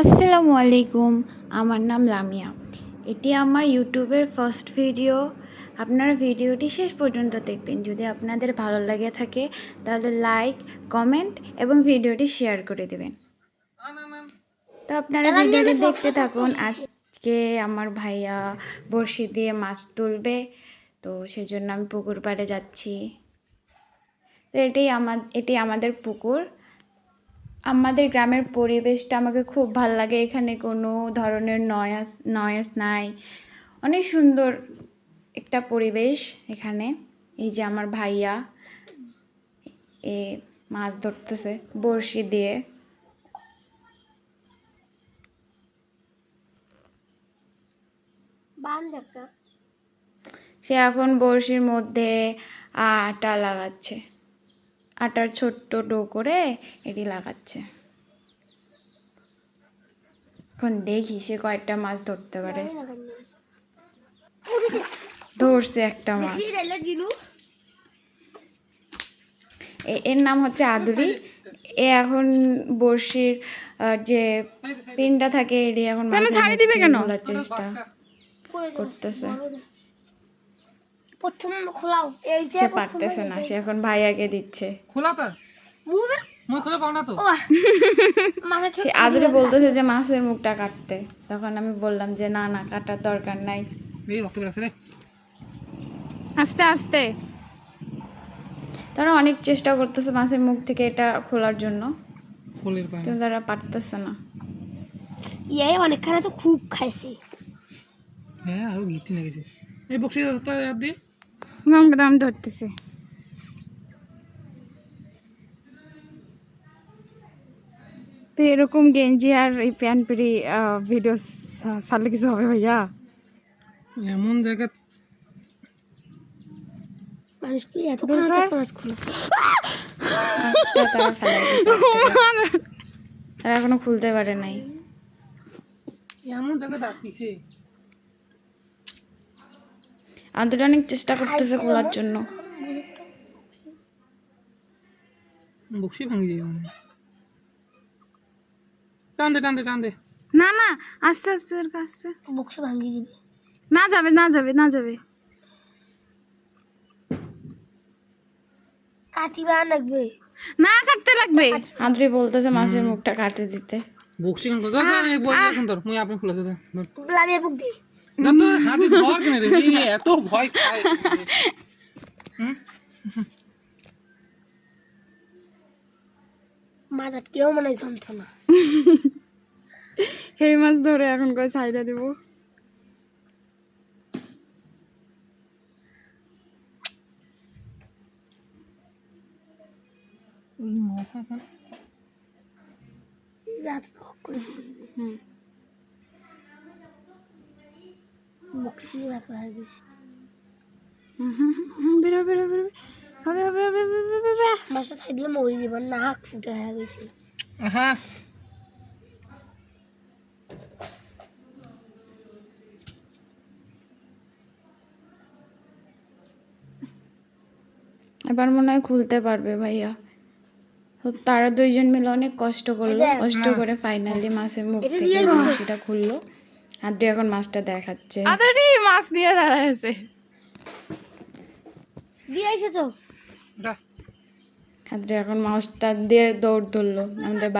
আসসালামু আলাইকুম, আমার নাম লামিয়া। এটি আমার ইউটিউবের ফার্স্ট ভিডিও। আপনারা ভিডিওটি শেষ পর্যন্ত দেখবেন। যদি আপনাদের ভালো লাগে থাকে তাহলে লাইক, কমেন্ট এবং ভিডিওটি শেয়ার করে দেবেন। তো আপনারা ভিডিওটি দেখতে থাকুন। আজকে আমার ভাইয়া বড়শি দিয়ে মাছ তুলবে, তো সেজন্য আমি পুকুর পাড়ে যাচ্ছি। তো এটি আমাদের পুকুর। আমাদের গ্রামের পরিবেশটা আমাকে খুব ভাল লাগে। এখানে কোনো ধরনের নয়েজ নাই। অনেক সুন্দর একটা পরিবেশ এখানে। এই যে আমার ভাইয়া এ মাছ ধরতেছে বড়শি দিয়ে। সে এখন বড়শির মধ্যে আটা লাগাচ্ছে। আটার ছোট্ট ডো করে এটি লাগাচ্ছে। এখন দেখি সে কয়েকটা মাছ ধরতে পারে। ধরছে একটা মাছ। এর নাম হচ্ছে আদুরি। এ এখন বড়শির যে পিনটা থাকে এটি এখন খোলার চেষ্টা করতেছে। সে পারতেছে না, সে এখন ভাইয়াকে দিচ্ছে। সে আদুরি বলতেছে যে মাছের মুখটা কাটতে। তখন আমি বললাম যে না না, কাটার দরকার নাই, আস্তে আস্তে। তারা অনেক চেষ্টা করতেছে মাছের মুখ থেকে এটা খোলার জন্য, কিন্তু তারা পারতেছে না। অনেকখানে তো খুব খাইছি। হ্যাঁ, আরো গিফট লেগেছে। এই বক্সি দিয়ে দাম ধরতেছে। তো এরকম গেঞ্জি আর এই প্যান্ট পরি ভিডিও ছাড়লে কিছু হবে ভাইয়া? এমন জায়গা তারা এখনো খুলতে পারে নাই। এমন জায়গা ডাকতিছে। অনেক চেষ্টা করতেছে খোলার জন্য। বক্সি ভাঙি যাবে মানে। টান দে। না না, আস্তে আস্তে আস্তে। বক্স ভাঙি যাবে। না যাবে। কাটিবা লাগবে না, কাটতে লাগবে। আদ্রি বলতেছে মাছের মুখটা কাটে দিতে। বক্সি কোন কথা না, এই বই এখন ধর, মুই আপনি খুলেছে ধর। লামিয়া বুক দি না তো হাতে ধর কেন রে, এই এত ভয় খায়। মাছ আটকেও মনে হয় যন্ত্রণা। এই মাছ ধরে এখন করে ছাইড়া দিব। বক্সি ব্যাপার হয়ে গেছে। মাছটা ছাই দিলে মরে যাবে, নাক ফুটে হয়ে গেছে। হ্যাঁ, এবার মনে হয় খুলতে পারবে ভাইয়া। তো তারা দুইজন মিলে অনেক কষ্ট করলো, কষ্ট করে ফাইনালি মাছের মুখ থেকে সেটা খুললো। আদ্রি এখন মাছটা দেখাচ্ছে। মাছ দিয়ে দাঁড়াইছে। দিয়ে আইছো তো? আদ্রি এখন মাছটা দিয়ে দৌড় ধরলো আমাদের